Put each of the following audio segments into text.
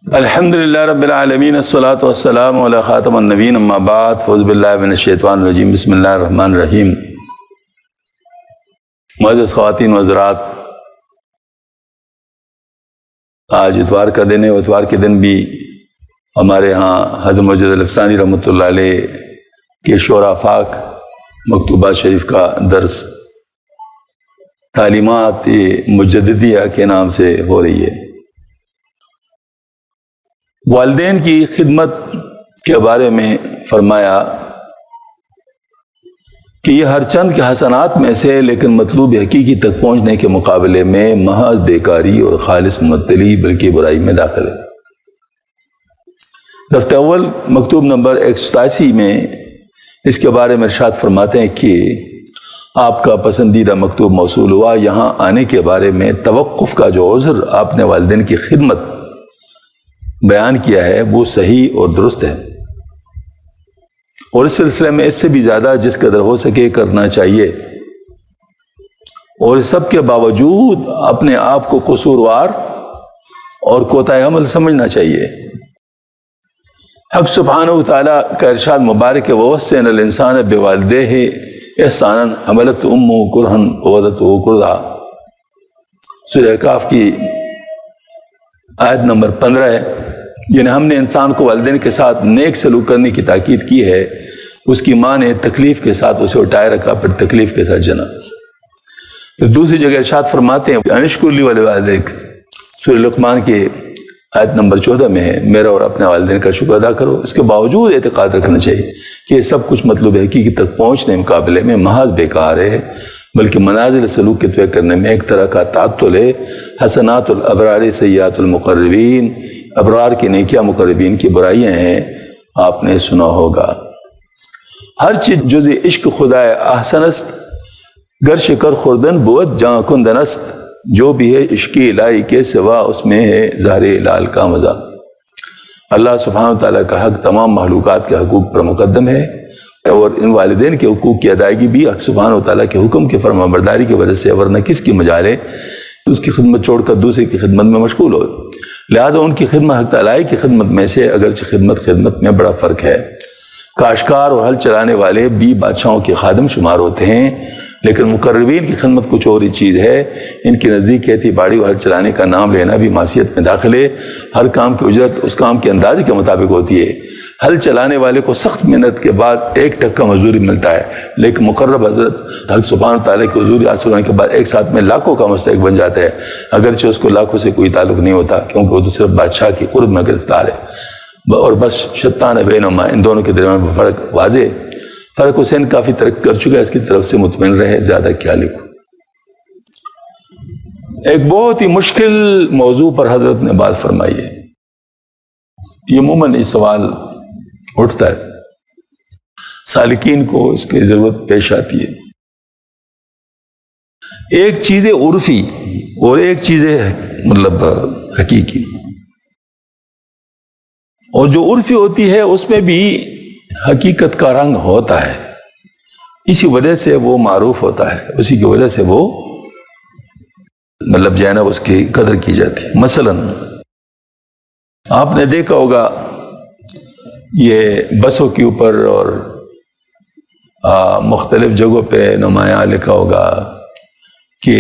الحمدللہ رب العالمین الصلاۃ والسلام علی خاتم النبیین اما بعد فاعوذ باللہ من الشیطان الرجیم بسم اللہ الرحمن الرحیم۔ معزز خواتین و حضرات، آج اتوار کا دن ہے۔ اتوار کے دن بھی ہمارے ہاں حضرت موجود الافسانی رحمۃ اللہ علیہ کے شعراء پاک مکتوبات شریف کا درس تعلیمات مجددیہ کے نام سے ہو رہی ہے۔ والدین کی خدمت کے بارے میں فرمایا کہ یہ ہر چند کے حسنات میں سے لیکن مطلوب حقیقی تک پہنچنے کے مقابلے میں محض بیکاری اور خالص معطلی بلکہ برائی میں داخل ہے۔ دفتر اول مکتوب نمبر 187 میں اس کے بارے میں ارشاد فرماتے ہیں کہ آپ کا پسندیدہ مکتوب موصول ہوا۔ یہاں آنے کے بارے میں توقف کا جو عذر آپ نے والدین کی خدمت بیان کیا ہے وہ صحیح اور درست ہے، اور اس سلسلے میں اس سے بھی زیادہ جس قدر ہو سکے کرنا چاہیے، اور سب کے باوجود اپنے آپ کو قصوروار اور کوتاہ عمل سمجھنا چاہیے۔ حق سبحانہ و تعالیٰ کا ارشاد مبارک ہے وَوَصَّيْنَا الْإِنسَانَ بِوَالِدَيْهِ إِحْسَانًا حَمَلَتْهُ أُمُّهُ كُرْهًا وَوَضَعَتْهُ كُرْهًا، سورہ کاف کی آیت نمبر 15 ہے۔ یعنی ہم نے انسان کو والدین کے ساتھ نیک سلوک کرنے کی تاکید کی ہے۔ اس کی ماں نے تکلیف کے ساتھ اسے اٹھائے رکھا، پھر تکلیف کے ساتھ جنا۔ پھر دوسری جگہ ارشاد فرماتے ہیں انشکر لی ولوالدیک، سورہ لقمان کی آیت نمبر 14 میں ہے میرا اور اپنے والدین کا شکر ادا کرو۔ اس کے باوجود اعتقاد رکھنا چاہیے کہ یہ سب کچھ مطلوب حقیقی تک پہنچنے مقابلے میں محض بیکار ہے، بلکہ منازل سلوک کے طے کرنے میں ایک طرح کا تعطل ہے۔ حسنات الابرار سیئات المقربین، ابرار کی نیکیاں مقربین کی برائیاں ہیں، آپ نے سنا ہوگا۔ ہر چیز جز عشق خدا احسن است، گر شکر خوردن بود جاں کندن است، جو بھی ہے عشق الہی کے سوا اس میں ہے ظاہر لال کا مزہ۔ اللہ سبحانہ تعالیٰ کا حق تمام مخلوقات کے حقوق پر مقدم ہے، اور ان والدین کے حقوق کی ادائیگی بھی حق سبحانہ تعالیٰ کے حکم کے فرما برداری کی وجہ سے، ورنہ کس کی مجال ہے اس کی خدمت چھوڑ کر دوسرے کی خدمت میں مشغول ہو۔ لہٰذا ان کی خدمت حق تعالیٰ کی خدمت میں سے، اگرچہ خدمت میں بڑا فرق ہے۔ کاشتکار اور ہل چلانے والے بھی بادشاہوں کے خادم شمار ہوتے ہیں، لیکن مقربین کی خدمت کچھ اور ہی چیز ہے۔ ان کی نزدیک کھیتی باڑی اور ہل چلانے کا نام لینا بھی معصیت میں داخل ہے۔ ہر کام کی اجرت اس کام کے اندازے کے مطابق ہوتی ہے۔ ہل چلانے والے کو سخت محنت کے بعد 1 ٹکا مزدوری ملتا ہے، لیکن مقرب حضرت حق سبحانہ تعالیٰ کی حضوری حاصل ہونے کے بعد ایک ساتھ میں لاکھوں کا مستحق بن جاتا ہے، اگرچہ اس کو لاکھوں سے کوئی تعلق نہیں ہوتا، کیونکہ وہ تو صرف بادشاہ کی قرب میں گرفتار ہے۔ اور بس شتان بینہما، ان دونوں کے درمیان فرق واضح۔ فرق حسین کافی ترقی کر چکا ہے، اس کی طرف سے مطمئن رہے، زیادہ کیا لکھو۔ ایک بہت ہی مشکل موضوع پر حضرت نے بات فرمائی ہے۔ یہ عموماً یہ سوال اٹھتا ہے، سالکین کو اس کی ضرورت پیش آتی ہے۔ ایک چیز عرفی اور ایک چیز مطلب حقیقی، اور جو عرفی ہوتی ہے اس میں بھی حقیقت کا رنگ ہوتا ہے، اسی وجہ سے وہ معروف ہوتا ہے، اسی کی وجہ سے وہ مطلب جو ہے نا اس کی قدر کی جاتی ہے۔ مثلاً آپ نے دیکھا ہوگا یہ بسوں کے اوپر اور مختلف جگہوں پہ نمایاں لکھا ہوگا کہ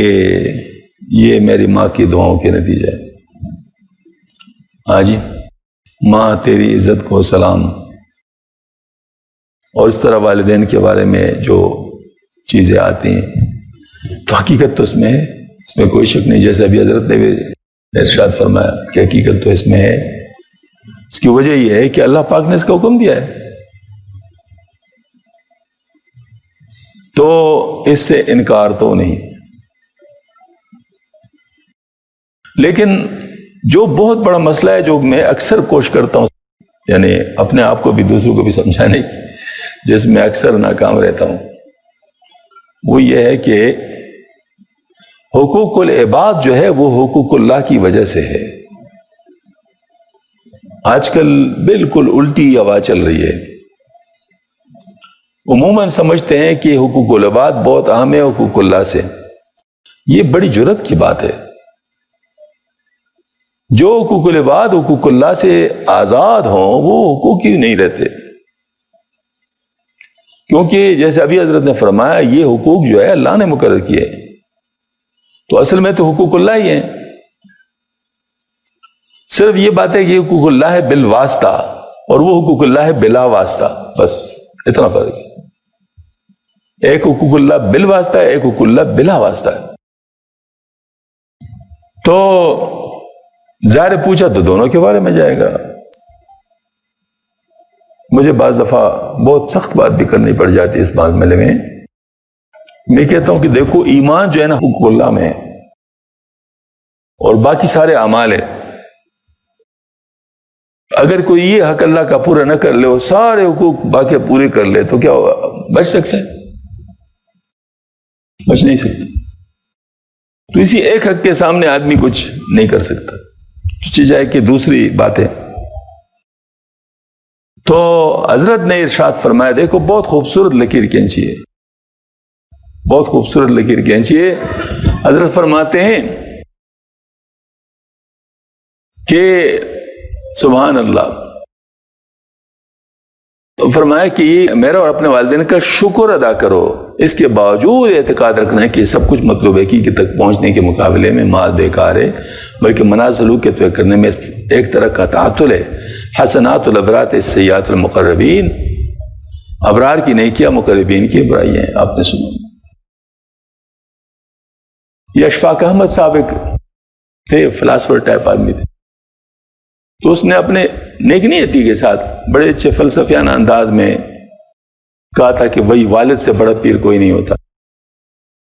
یہ میری ماں کی دعاؤں کے نتیجے۔ ہاں جی، ماں تیری عزت کو سلام، اور اس طرح والدین کے بارے میں جو چیزیں آتی ہیں، تو حقیقت تو اس میں ہے، اس میں کوئی شک نہیں۔ جیسے ابھی حضرت نے بھی ارشاد فرمایا کہ حقیقت تو اس میں ہے۔ اس کی وجہ یہ ہے کہ اللہ پاک نے اس کا حکم دیا ہے، تو اس سے انکار تو نہیں۔ لیکن جو بہت بڑا مسئلہ ہے جو میں اکثر کوشش کرتا ہوں، یعنی اپنے آپ کو بھی دوسروں کو بھی سمجھانے کی، جس میں اکثر ناکام رہتا ہوں، وہ یہ ہے کہ حقوق العباد جو ہے وہ حقوق اللہ کی وجہ سے ہے۔ آج کل بالکل الٹی آواز چل رہی ہے۔ عموماً سمجھتے ہیں کہ حقوق العباد بہت اہم ہے حقوق اللہ سے۔ یہ بڑی جرات کی بات ہے۔ جو حقوق العباد حقوق اللہ سے آزاد ہوں وہ حقوق ہی نہیں رہتے، کیونکہ جیسے ابھی حضرت نے فرمایا یہ حقوق جو ہے اللہ نے مقرر کیے، تو اصل میں تو حقوق اللہ ہی ہیں، صرف یہ بات ہے کہ یہ حقوق اللہ ہے بالواسطہ اور وہ حقوق اللہ ہے بلا واسطہ، بس اتنا فرق ہے۔ ایک حقوق اللہ بالواسطہ ہے، ایک حقوق اللہ بلا واسطہ ہے۔ تو ظاہر پوچھا تو دونوں کے بارے میں جائے گا۔ مجھے بعض دفعہ بہت سخت بات بھی کرنی پڑ جاتی ہے اس معاملے میں کہتا ہوں کہ دیکھو ایمان جو ہے نا حقوق اللہ میں ہے، اور باقی سارے اعمال ہیں، اگر کوئی یہ حق اللہ کا پورا نہ کر لے اور سارے حقوق باقی پورے کر لے تو کیا ہوگا؟ بچ سکتے ہیں؟ بچ نہیں سکتے۔ تو اسی ایک حق کے سامنے آدمی کچھ نہیں کر سکتا، جائے کہ دوسری باتیں۔ تو حضرت نے ارشاد فرمایا، دیکھو بہت خوبصورت لکیر کھینچی ہے، بہت خوبصورت لکیر کھینچی ہے۔ حضرت فرماتے ہیں کہ سبحان اللہ، تو فرمایا کہ یہ میرا اور اپنے والدین کا شکر ادا کرو، اس کے باوجود اعتقاد رکھنا ہے کہ سب کچھ مطلوب حقیقت تک پہنچنے کے مقابلے میں مال بیکار ہے، بلکہ مناظر سلوک کے طے کرنے میں ایک طرح کا تعطل ہے۔ حسنات الابرار سیئات المقربین، ابرار کی نیکیاں مقربین کی برائیاں ہیں۔ آپ نے سنا یہ اشفاق احمد صاحب ایک تھے، فلاسفر ٹائپ آدمی تھے، تو اس نے اپنے نیک نیتی کے ساتھ بڑے اچھے فلسفیانہ انداز میں کہا تھا کہ وہی والد سے بڑا پیر کوئی نہیں ہوتا۔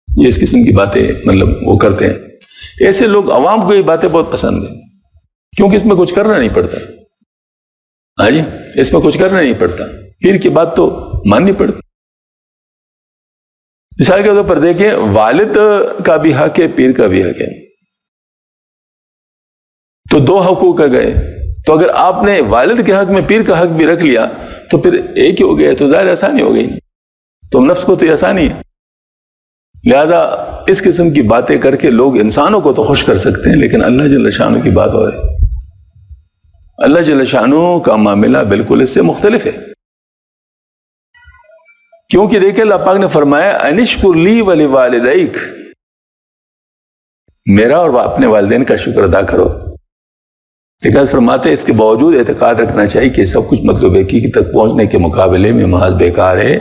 یہ اس قسم کی باتیں مطلب وہ کرتے ہیں۔ ایسے لوگ، عوام کو یہ باتیں بہت پسند ہیں، کیونکہ اس میں کچھ کرنا نہیں پڑتا۔ ہاں جی، اس میں کچھ کرنا نہیں پڑتا، پیر کی بات تو ماننی پڑتی۔ مثال کے طور پر دیکھیں، والد کا بھی حق ہے، پیر کا بھی حق ہے، تو دو حقوق گئے۔ تو اگر آپ نے والد کے حق میں پیر کا حق بھی رکھ لیا تو پھر ایک ہی ہو گیا، تو ظاہر آسانی ہو گئی۔ تو نفس کو تو یہ آسانی ہے، لہذا اس قسم کی باتیں کر کے لوگ انسانوں کو تو خوش کر سکتے ہیں، لیکن اللہ جل شانہ کی بات ہو رہی ہے۔ اللہ جل شانہ کا معاملہ بالکل اس سے مختلف ہے، کیونکہ دیکھیں اللہ پاک نے فرمایا انشکر لی ولوالدیک، میرا اور اپنے والدین کا شکر ادا کرو۔ لیکن فرماتے ہیں اس کے باوجود اعتقاد رکھنا چاہیے کہ سب کچھ مطلوب حقیقت تک پہنچنے کے مقابلے میں محض بیکار ہے،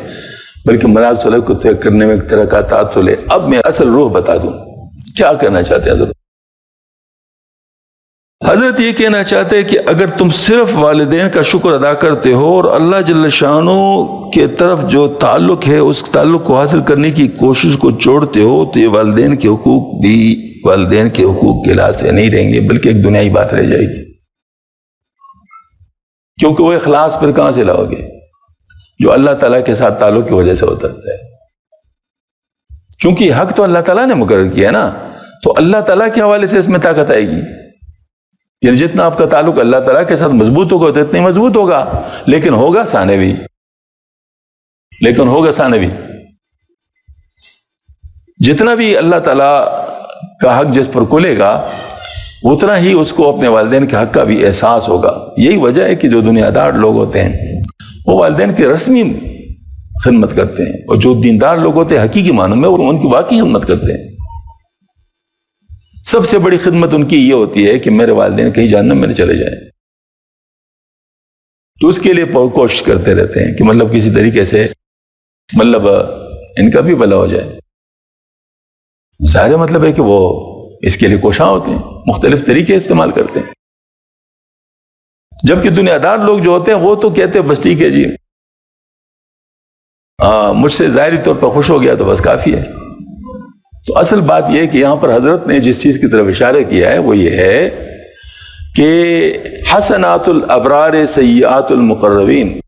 بلکہ مناظر سلوک کو طے کرنے میں ایک طرح کا تعطل ہے۔ اب میں اصل روح بتا دوں کیا کہنا چاہتے ہیں حضرت۔ حضرت یہ کہنا چاہتے ہیں کہ اگر تم صرف والدین کا شکر ادا کرتے ہو اور اللہ جل شانہ کے طرف جو تعلق ہے اس تعلق کو حاصل کرنے کی کوشش کو چھوڑتے ہو، تو یہ والدین کے حقوق بھی والدین کے حقوق کے لحاظ سے نہیں رہیں گے، بلکہ ایک دنیائی بات رہ جائے گی، کیونکہ وہ اخلاص پھر کہاں سے لاؤ گے جو اللہ تعالیٰ کے ساتھ تعلق کی وجہ سے ہوتا ہے۔ چونکہ حق تو اللہ تعالیٰ نے مقرر کیا ہے نا، تو اللہ تعالیٰ کے حوالے سے اس میں طاقت آئے گی۔ یعنی جتنا آپ کا تعلق اللہ تعالیٰ کے ساتھ مضبوط ہوگا تو اتنا مضبوط ہوگا، لیکن ہوگا ثانوی، جتنا بھی اللہ تعالیٰ کا حق جس پر کھلے گا اتنا ہی اس کو اپنے والدین کے حق کا بھی احساس ہوگا۔ یہی وجہ ہے کہ جو دنیا دار لوگ ہوتے ہیں وہ والدین کی رسمی خدمت کرتے ہیں، اور جو دیندار لوگ ہوتے ہیں حقیقی معنوں میں وہ ان کی واقعی خدمت کرتے ہیں۔ سب سے بڑی خدمت ان کی یہ ہوتی ہے کہ میرے والدین کہیں جہنم میں نہ چلے جائیں، تو اس کے لیے کوشش کرتے رہتے ہیں کہ مطلب کسی طریقے سے مطلب ان کا بھی بھلا ہو جائے۔ ظاہر مطلب ہے کہ وہ اس کے لیے کوشاں ہوتے ہیں، مختلف طریقے استعمال کرتے ہیں، جبکہ دنیا دار لوگ جو ہوتے ہیں وہ تو کہتے ہیں بس ٹھیک ہے جی، مجھ سے ظاہری طور پر خوش ہو گیا تو بس کافی ہے۔ تو اصل بات یہ ہے کہ یہاں پر حضرت نے جس چیز کی طرف اشارہ کیا ہے وہ یہ ہے کہ حسنات الابرار سیئات المقربین،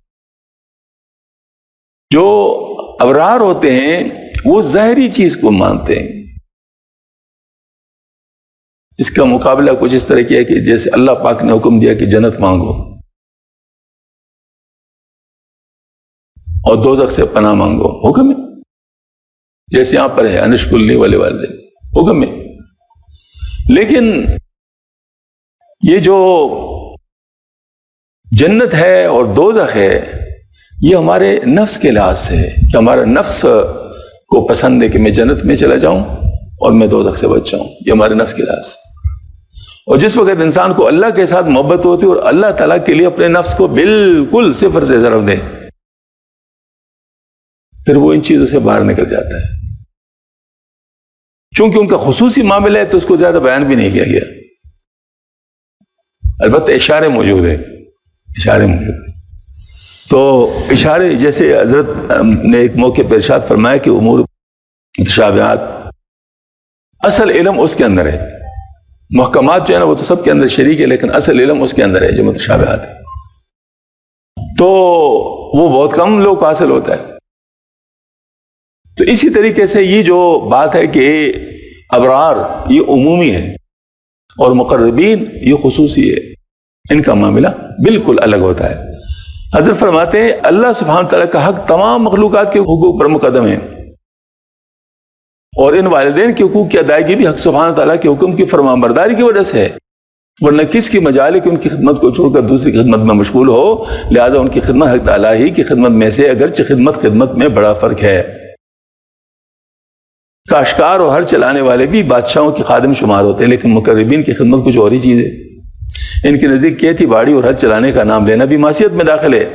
جو ابرار ہوتے ہیں وہ ظاہری چیز کو مانتے ہیں۔ اس کا مقابلہ کچھ اس طرح کیا ہے کہ جیسے اللہ پاک نے حکم دیا کہ جنت مانگو اور دوزخ سے پناہ مانگو، حکم ہے، جیسے یہاں پر ہے انشکر لی ولوالدیک، حکم ہے۔ لیکن یہ جو جنت ہے اور دوزخ ہے یہ ہمارے نفس کے لحاظ سے ہے کہ ہمارا نفس کو پسند ہے کہ میں جنت میں چلا جاؤں اور میں دوزخ سے بچ جاؤں، یہ ہمارے نفس کے لحاظ سے۔ اور جس وقت انسان کو اللہ کے ساتھ محبت ہوتی ہے اور اللہ تعالیٰ کے لیے اپنے نفس کو بالکل صفر سے ضرب دے، پھر وہ ان چیزوں سے باہر نکل جاتا ہے۔ چونکہ ان کا خصوصی معاملہ ہے تو اس کو زیادہ بیان بھی نہیں کیا گیا، البتہ اشارے موجود ہیں، اشارے موجود ہیں۔ تو اشارے جیسے حضرت نے ایک موقع پر ارشاد فرمایا کہ امور متشابہات، اصل علم اس کے اندر ہے، محکمات جو ہے نا وہ تو سب کے اندر شریک ہے، لیکن اصل علم اس کے اندر ہے جو متشابہات ہے، تو وہ بہت کم لوگ کو حاصل ہوتا ہے۔ تو اسی طریقے سے یہ جو بات ہے کہ ابرار یہ عمومی ہے اور مقربین یہ خصوصی ہے، ان کا معاملہ بالکل الگ ہوتا ہے۔ حضرت فرماتے ہیں اللہ سبحانہ تعالیٰ کا حق تمام مخلوقات کے حقوق پر مقدم ہے، اور ان والدین کے حقوق کی ادائیگی بھی حق سبحانہ تعالیٰ کے حکم کی فرمانبرداری کی وجہ سے ہے، ورنہ کس کی مجال ہے کہ ان کی خدمت کو چھوڑ کر دوسری خدمت میں مشغول ہو، لہذا ان کی خدمت حق تعالیٰ ہی کی خدمت میں سے، اگرچہ خدمت میں بڑا فرق ہے۔ کاشتکار اور ہر چلانے والے بھی بادشاہوں کے خادم شمار ہوتے ہیں، لیکن مقربین کی خدمت کچھ اور ہی چیز ہے۔ ان کے نزدیک کھیتی باڑی اور ہر چلانے کا نام لینا بھی معصیت میں داخل ہے۔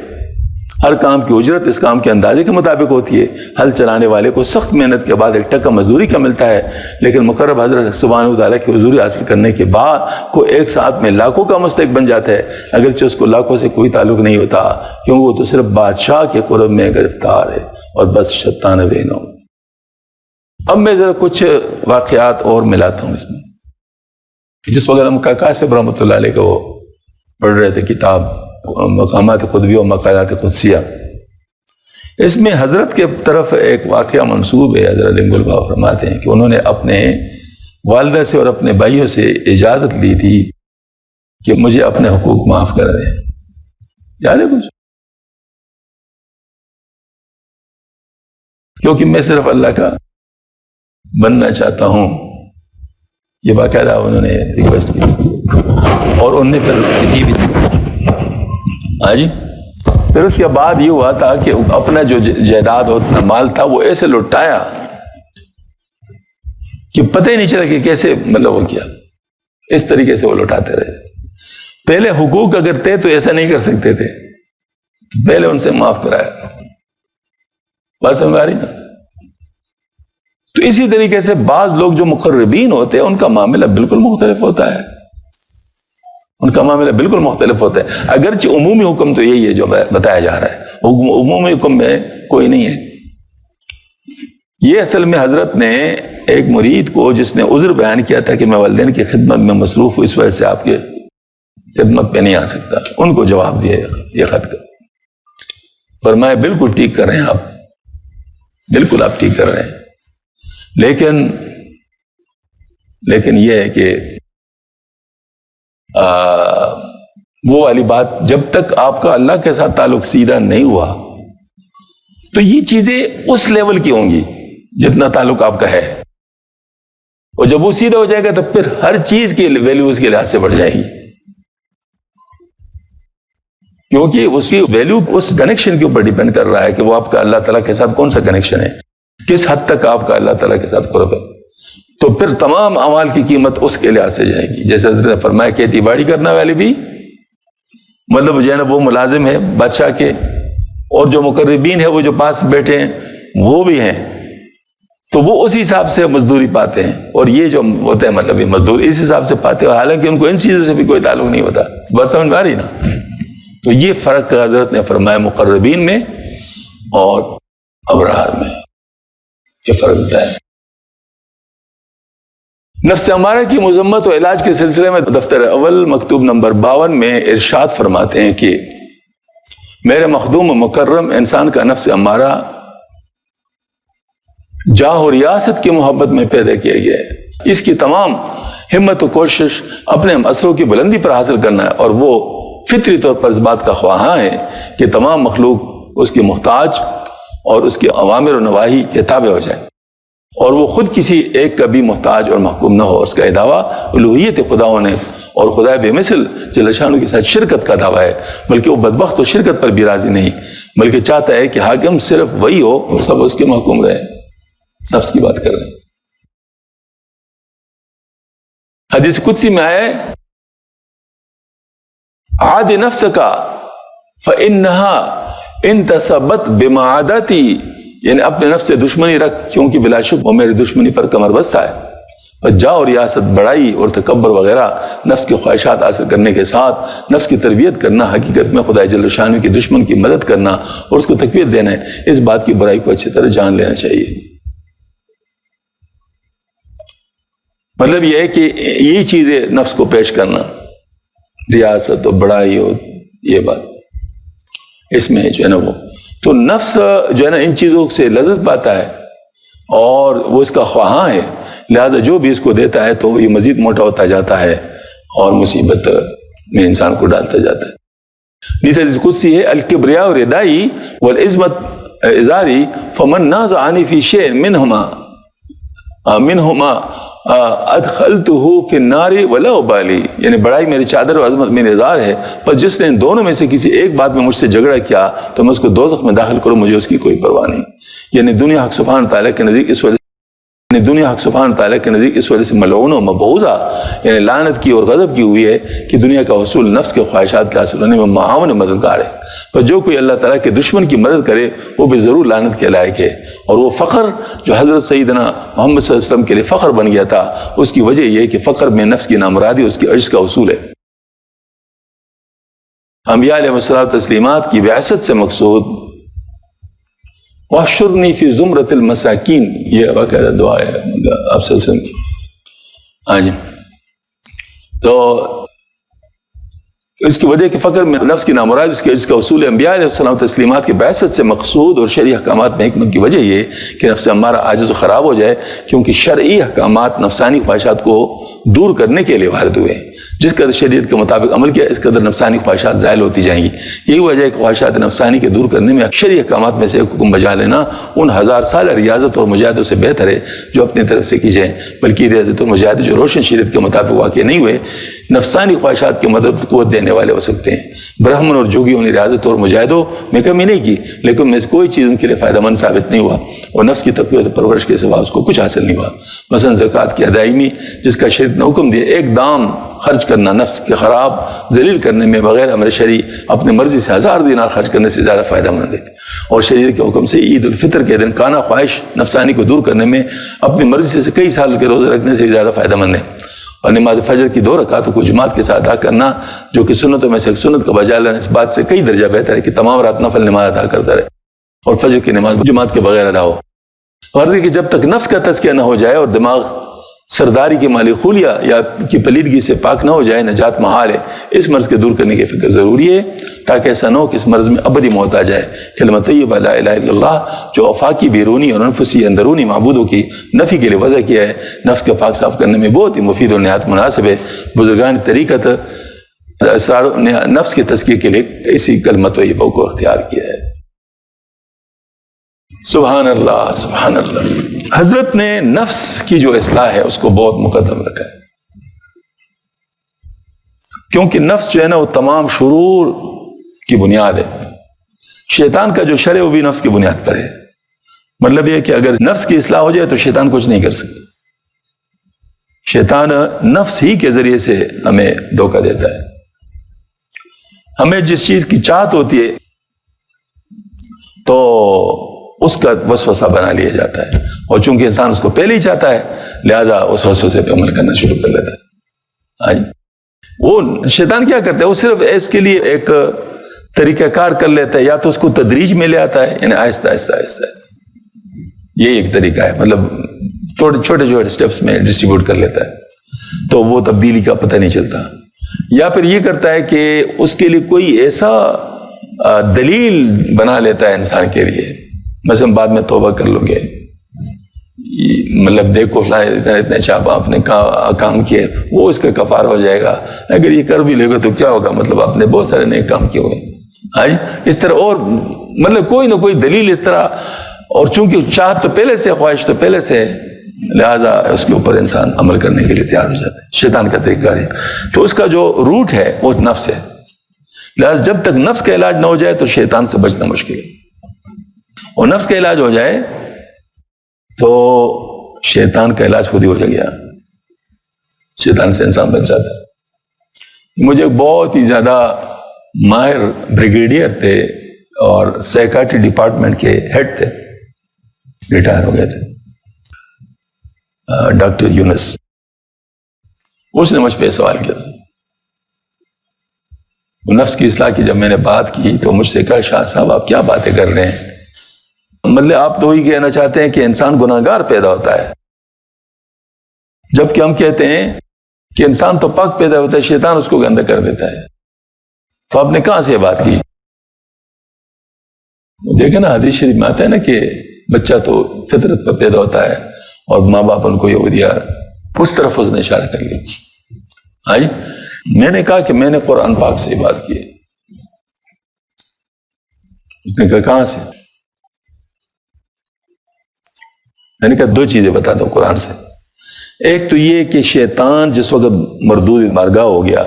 ہر کام کی اجرت اس کام کے اندازے کے مطابق ہوتی ہے۔ ہل چلانے والے کو سخت محنت کے بعد ایک ٹکا مزدوری کا ملتا ہے، لیکن مقرب حضرت سبحانہ تعالیٰ کی حضوری حاصل کرنے کے بعد کو ایک ساتھ میں لاکھوں کا مستحق بن جاتا ہے، اگرچہ اس کو لاکھوں سے کوئی تعلق نہیں ہوتا، کیونکہ وہ تو صرف بادشاہ کے قرب میں گرفتار ہے اور بس شیطان بینوں۔ اب میں ذرا کچھ واقعات اور ملاتا ہوں اس میں۔ جس وقت ہم کاکا سے رحمۃ اللہ علیہ کا وہ پڑھ رہے تھے کتاب مقامات قطبیہ و مقالات قدسیہ، اس میں حضرت کے طرف ایک واقعہ منسوب ہے۔ حضرت لنگ الباغ فرماتے ہیں کہ انہوں نے اپنے والدہ سے اور اپنے بھائیوں سے اجازت لی تھی کہ مجھے اپنے حقوق معاف کر دیں۔ یاد ہے کچھ؟ کیونکہ میں صرف اللہ کا بننا چاہتا ہوں، یہ باقاعدہ انہوں نے ریکویسٹ کی، اور انہوں نے پھر کی بھی تھی۔ ہاں جی، پھر اس کے بعد یہ ہوا تھا کہ اپنا جو جائیداد اور اپنا مال تھا وہ ایسے لٹایا کہ پتہ ہی نہیں چلا کہ کیسے مطلب وہ کیا، اس طریقے سے وہ لٹاتے رہے۔ پہلے حقوق اگر تھے تو ایسا نہیں کر سکتے تھے، پہلے ان سے معاف کرایا۔ بات سمجھ آ رہی نا؟ تو اسی طریقے سے بعض لوگ جو مقربین ہوتے ہیں ان کا معاملہ بالکل مختلف ہوتا ہے، ان کا معاملہ بالکل مختلف ہوتا ہے۔ اگرچہ عمومی حکم تو یہی ہے جو بتایا جا رہا ہے، عمومی حکم میں کوئی نہیں ہے۔ یہ اصل میں حضرت نے ایک مرید کو جس نے عذر بیان کیا تھا کہ میں والدین کی خدمت میں مصروف ہوں، اس وجہ سے آپ کے خدمت پہ نہیں آ سکتا، ان کو جواب دیا یہ خط کا، فرمایا بالکل ٹھیک کر رہے ہیں آپ، بالکل آپ ٹھیک کر رہے ہیں، لیکن یہ ہے کہ وہ والی بات جب تک آپ کا اللہ کے ساتھ تعلق سیدھا نہیں ہوا تو یہ چیزیں اس لیول کی ہوں گی جتنا تعلق آپ کا ہے، اور جب وہ سیدھا ہو جائے گا تو پھر ہر چیز کی ویلیو اس کے لحاظ سے بڑھ جائے گی، کیونکہ اس کی ویلیو اس کنیکشن کے اوپر ڈیپینڈ کر رہا ہے کہ وہ آپ کا اللہ تعالیٰ کے ساتھ کون سا کنیکشن ہے، کس حد تک آپ کا اللہ تعالیٰ کے ساتھ قرب ہے، تو پھر تمام اعمال کی قیمت اس کے لحاظ سے جائے گی۔ جیسے حضرت نے فرمایا کھیتی باڑی کرنے والے بھی مطلب جو ہے نا وہ ملازم ہے بادشاہ کے، اور جو مقربین ہے وہ جو پاس بیٹھے ہیں وہ بھی ہیں، تو وہ اسی حساب سے مزدوری پاتے ہیں، اور یہ جو ہوتا ہے مطلب یہ مزدوری اس حساب سے پاتے ہیں، حالانکہ ان کو ان چیزوں سے بھی کوئی تعلق نہیں ہوتا۔ بات سمجھ میں آ رہی نا؟ تو یہ فرق حضرت نے فرمایا مقربین میں اور ابرار میں، یہ فرق بتایا۔ نفس امارہ کی مذمت و علاج کے سلسلے میں دفتر اول مکتوب نمبر 52 میں ارشاد فرماتے ہیں کہ میرے مخدوم و مکرم انسان کا نفس امارہ جاہ و ریاست کی محبت میں پیدا کیا گیا ہے، اس کی تمام ہمت و کوشش اپنے اثروں کی بلندی پر حاصل کرنا ہے، اور وہ فطری طور پر اس بات کا خواہاں ہے کہ تمام مخلوق اس کی محتاج اور اس کی اوامر و نواہی کے تابع ہو جائے، اور وہ خود کسی ایک کا بھی محتاج اور محکوم نہ ہو۔ اس کا دعویٰ الوہیت خدا ہونے اور خدا بے مثل جل شانہ کے ساتھ شرکت کا دعویٰ ہے، بلکہ وہ بدبخت تو شرکت پر بھی راضی نہیں، بلکہ چاہتا ہے کہ حاکم صرف وہی ہو اور سب اس کے محکوم رہے۔ نفس کی بات کر رہے ہیں۔ حدیث قدسی میں آیا ہے عاد نفسک فإنها انتصبت بمعادتی، یعنی اپنے نفس سے دشمنی رکھ کیونکہ بلا شک وہ میری دشمنی پر کمر بستہ ہے۔ اور جا اور ریاست بڑائی اور تکبر وغیرہ نفس کی خواہشات حاصل کرنے کے ساتھ نفس کی تربیت کرنا حقیقت میں خدا جل شانہ کی دشمن کی مدد کرنا اور اس کو تقویت دینا ہے۔ اس بات کی برائی کو اچھی طرح جان لینا چاہیے۔ مطلب یہ ہے کہ یہی چیزیں نفس کو پیش کرنا، ریاست اور بڑائی اور یہ بات اس میں جو ہے نا وہ تو نفس جو ہے نا ان چیزوں سے لذت پاتا ہے اور وہ اس کا خواہاں ہے، لہذا جو بھی اس کو دیتا ہے تو یہ مزید موٹا ہوتا جاتا ہے اور مصیبت میں انسان کو ڈالتا جاتا ہے۔ نیسا قدسی ہے الکبریاء ردائی والعظمت ازاری فمن نازعنی فی شیء منہما ادخلتہ فی النار ولا ابالی، یعنی بڑائی میری چادر اور عظمت میرے ازار ہے، پر جس نے ان دونوں میں سے کسی ایک بات میں مجھ سے جھگڑا کیا تو میں اس کو دوزخ میں داخل کروں، مجھے اس کی کوئی پرواہ نہیں۔ یعنی دنیا حق سبحانہ تعالیٰ کے نزدیک اس وجہ سے ملعون و مبعوضہ، یعنی لعنت کی اور غضب کی ہوئی ہے کہ دنیا کا حصول نفس کے خواہشات کے حاصل ہونے میں معاون و مددگار ہے، پر جو کوئی اللہ تعالیٰ کے دشمن کی مدد کرے وہ بھی ضرور لعنت کے لائق ہے۔ اور وہ فخر جو حضرت سیدنا محمد صلی اللہ علیہ وسلم کے لیے فخر بن گیا تھا، اس کی وجہ یہ ہے کہ فخر میں نفس کی نامرادی اس کی عجز کا حصول ہے۔ انبیاء علیہ الصلوۃ والتسلیمات کی بعثت سے مقصود وَحْشُرْنِي فِي زُمْرَةِ الْمَسَاكِينَ، یہ باقاعدہ دعا ہے آپ صلی اللہ علیہ وسلم کی۔ ہاں جی، تو اس کی وجہ کہ فقر میں نفس کی نامراد اس کے عجز کا اصول ہے۔ انبیاء علیہ السلام تسلیمات کی بعثت سے مقصود اور شرعی احکامات میں حکمت کی وجہ یہ کہ نفس ہمارا عاجز و خراب ہو جائے، کیونکہ شرعی احکامات نفسانی خواہشات کو دور کرنے کے لیے وارد ہوئے ہیں۔ جس قدر شریعت کے مطابق عمل کیا اس قدر نفسانی خواہشات زائل ہوتی جائیں گی۔ یہی وجہ ہے کہ خواہشات نفسانی کے دور کرنے میں شرعی احکامات میں سے ایک حکم بجا لینا ان 1000 سال ریاضت اور مجاہدوں سے بہتر ہے جو اپنی طرف سے کی جائیں، بلکہ ریاضت اور مجاہدے جو روشن شریعت کے مطابق واقع نہیں ہوئے نفسانی خواہشات کی مدد قوت دینے والے ہو سکتے ہیں۔ برہمن اور جوگیوں نے ریاضت اور مجاہدوں میں کمی نہیں کی، لیکن میں سے کوئی چیز ان کے لیے فائدہ مند ثابت نہیں ہوا اور نفس کی تقویت و پرورش کے سوا اس کو کچھ حاصل نہیں ہوا۔ مثلا زکوٰۃ کی ادائیگی جس کا شریعت نے حکم دیا، ایک دام خرچ کرنا نفس کے خراب ذلیل کرنے میں بغیر امر شرعی اپنے مرضی سے 1000 دینار خرچ کرنے سے زیادہ فائدہ مند ہے، اور شریعت کے حکم سے عید الفطر کے دن کانا خواہش نفسانی کو دور کرنے میں اپنی مرضی سے کئی سال کے روزے رکھنے سے زیادہ فائدہ مند ہے۔ اور نماز فجر کی 2 رکعتوں کو جماعت کے ساتھ ادا کرنا جو کہ سنتوں میں سے ایک سنت کا بجا لینا اس بات سے کئی درجہ بہتر ہے کہ تمام رات نفل نماز ادا کرتا رہے اور فجر کی نماز جماعت کے بغیر ادا ہو۔ غرض کہ جب تک نفس کا تزکیہ نہ ہو جائے اور دماغ سرداری کی مالی خولیا یا کی پلیدگی سے پاک نہ ہو جائے نجات محال ہے۔ اس مرض کے دور کرنے کی فکر ضروری ہے تاکہ ایسا نہ ہو کہ اس مرض میں ابدی موت آ جائے۔ کلمہ طیبہ لا الہ الا اللہ جو افاقی بیرونی اور انفسی اندرونی معبودوں کی نفی کے لیے وضع کیا ہے، نفس کے پاک صاف کرنے میں بہت ہی مفید اور نہایت مناسب ہے۔ بزرگان طریقت اسرار نے نفس کے تزکیے کے لیے اسی کلمہ طیبہ کو اختیار کیا ہے۔ سبحان اللہ سبحان اللہ۔ حضرت نے نفس کی جو اصلاح ہے اس کو بہت مقدم رکھا ہے، کیونکہ نفس جو ہے نا وہ تمام شرور کی بنیاد ہے۔ شیطان کا جو شر ہے وہ بھی نفس کی بنیاد پر ہے۔ مطلب یہ کہ اگر نفس کی اصلاح ہو جائے تو شیطان کچھ نہیں کر سکتا۔ شیطان نفس ہی کے ذریعے سے ہمیں دھوکہ دیتا ہے۔ ہمیں جس چیز کی چاہت ہوتی ہے تو اس کا وسوسہ بنا لیا جاتا ہے، اور چونکہ انسان اس کو پہلے ہی چاہتا ہے لہذا اس وسوسے پہ عمل کرنا شروع کر لیتا ہے۔ وہ شیطان کیا کرتا ہے، وہ صرف اس کے لیے ایک طریقہ کار کر لیتا ہے، یا تو اس کو تدریج میں لے آتا ہے، یعنی آہستہ آہستہ آہستہ آہستہ، یہ ایک طریقہ ہے، مطلب چھوٹے چھوٹے سٹیپس میں ڈسٹریبیوٹ کر لیتا ہے تو وہ تبدیلی کا پتہ نہیں چلتا۔ یا پھر یہ کرتا ہے کہ اس کے لیے کوئی ایسا دلیل بنا لیتا ہے انسان کے لیے، مثلا بعد میں توبہ کر لو گے، مطلب دیکھو اتنے چاپ آپ نے کام کیے وہ اس کا کفار ہو جائے گا، اگر یہ کر بھی لے گا تو کیا ہوگا، مطلب آپ نے بہت سارے نئے کام کیے ہوئے، اس طرح، اور مطلب کوئی نہ کوئی دلیل اس طرح، اور چونکہ چاہت تو پہلے سے، خواہش تو پہلے سے ہے، لہذا اس کے اوپر انسان عمل کرنے کے لیے تیار ہو جاتا ہے. شیطان کا طریقہ ہے تو اس کا جو روٹ ہے وہ نفس ہے. لہذا جب تک نفس کا علاج نہ ہو جائے تو شیطان سے بچنا مشکل ہے, اور نفس کا علاج ہو جائے تو شیطان کا علاج خود ہی ہو گیا, شیطان سے انسان بچ جاتا ہے. مجھے بہت ہی زیادہ ماہر بریگیڈیئر تھے اور سائیکاٹری ڈپارٹمنٹ کے ہیڈ تھے, ریٹائر ہو گئے تھے, ڈاکٹر یونس. اس نے مجھ پہ سوال کیا, نفس کی اصلاح کی جب میں نے بات کی تو مجھ سے کہا شاہ صاحب آپ کیا باتیں کر رہے ہیں, مطلب آپ تو ہی کہنا چاہتے ہیں کہ انسان گناہگار پیدا ہوتا ہے, جبکہ ہم کہتے ہیں کہ انسان تو پاک پیدا ہوتا ہے, شیطان اس کو گندہ کر دیتا ہے. تو آپ نے کہاں سے یہ بات کی؟ دیکھیں نا حدیث شریف میں آتا ہے نا کہ بچہ تو فطرت پر پیدا ہوتا ہے اور ماں باپ ان کو یہ دیا, اس طرف اس نے اشارہ کر لیا. آئی میں نے کہا کہ میں نے قرآن پاک سے یہ بات کی. اس نے کہا کہاں سے؟ میں نے کہا دو چیزیں بتا دو قرآن سے. ایک تو یہ کہ شیطان جس وقت مردود بارگاہ ہو گیا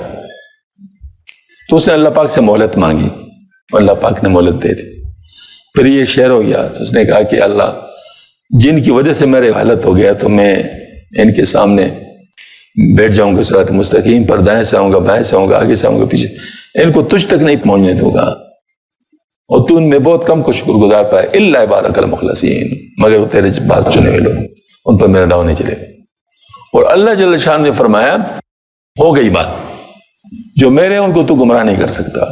تو اس نے اللہ پاک سے مہلت مانگی اور اللہ پاک نے مہلت دے دی. پھر یہ شہر ہو گیا تو اس نے کہا کہ اللہ جن کی وجہ سے میرے حالت ہو گیا تو میں ان کے سامنے بیٹھ جاؤں گا صراط مستقیم پر, دائیں سے آؤں گا, بائیں سے آؤں گا, آگے سے آؤں گا, پیچھے, ان کو تجھ تک نہیں پہنچنے دوں گا, اور تو ان میں بہت کم کو شکر گزار پائے الا عبادک المخلصین, مگر وہ تیرے بات چنے ہوئے لوگ, ان پر میرا داؤ نہیں چلے گا. اور اللہ جل شان نے فرمایا ہو گئی بات, جو میرے ان کو تو گمراہ نہیں کر سکتا,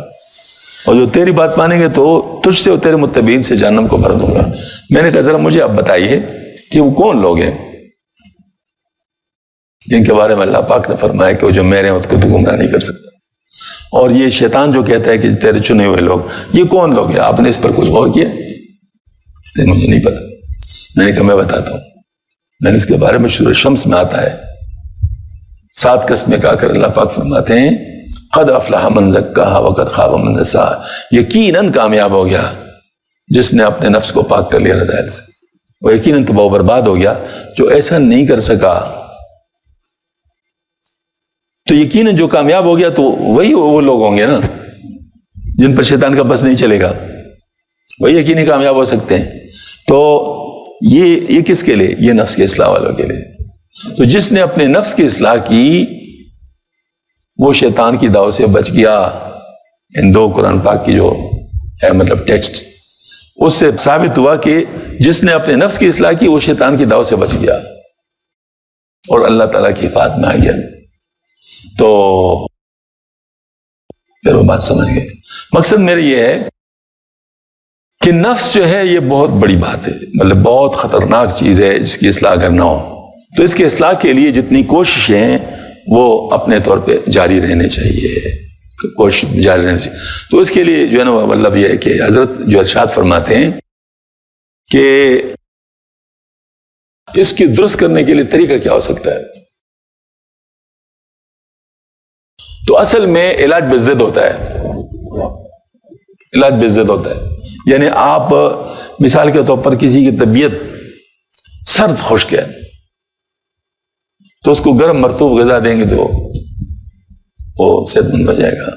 اور جو تیری بات مانیں گے تو تجھ سے اور تیرے متبعین سے جہنم کو بھر دوں گا. میں نے کہا ذرا مجھے آپ بتائیے کہ وہ کون لوگ ہیں جن کے بارے میں اللہ پاک نے فرمایا کہ وہ جو میرے ہیں ان کو تو گمراہ نہیں کر سکتا, اور یہ شیطان جو کہتا ہے کہ تیرے چنے ہوئے لوگ, یہ کون لوگ ہیں؟ آپ نے اس پر کچھ غور کیا؟ مجھے نہیں پتا. میں نے کہا میں بتاتا ہوں. میں نے اس کے بارے میں سورہ شمس میں آتا ہے 7 قسمیں کہا کر اللہ پاک فرماتے ہیں قد افلح من زکاہا وقد خاب من دساہا, یقیناً کامیاب ہو گیا جس نے اپنے نفس کو پاک کر لیا رذائل سے, وہ یقیناً تو وہ برباد ہو گیا جو ایسا نہیں کر سکا. تو یقیناً جو کامیاب ہو گیا تو وہی وہ لوگ ہوں گے نا جن پر شیطان کا بس نہیں چلے گا, وہی یقینی کامیاب ہو سکتے ہیں. تو یہ کس کے لیے؟ یہ نفس کی اصلاح والوں کے لیے. تو جس نے اپنے نفس کی اصلاح کی وہ شیطان کی داؤ سے بچ گیا. ان 2 قرآن پاک کی جو ہے مطلب ٹیکسٹ, اس سے ثابت ہوا کہ جس نے اپنے نفس کی اصلاح کی وہ شیطان کی داؤ سے بچ گیا اور اللہ تعالیٰ کی حفاظت میں آ گیا. تو پھر وہ بات سمجھ گئے. مقصد میرا یہ ہے کہ نفس جو ہے یہ بہت بڑی بات ہے, مطلب بہت خطرناک چیز ہے جس کی اصلاح کرنا ہو. تو اس کی اصلاح کے لیے جتنی کوششیں ہیں وہ اپنے طور پہ جاری رہنے چاہیے, کوشش جاری رہنے چاہیے. تو اس کے لیے جو ہے نا مطلب یہ ہے کہ حضرت جو ارشاد فرماتے ہیں کہ اس کی درست کرنے کے لیے طریقہ کیا ہو سکتا ہے. تو اصل میں علاج بضد ہوتا ہے, علاج بضد ہوتا ہے. یعنی آپ مثال کے طور پر کسی کی طبیعت سرد خشک ہے تو اس کو گرم مرطوب غذا دیں گے تو وہ صحت مند ہو جائے گا,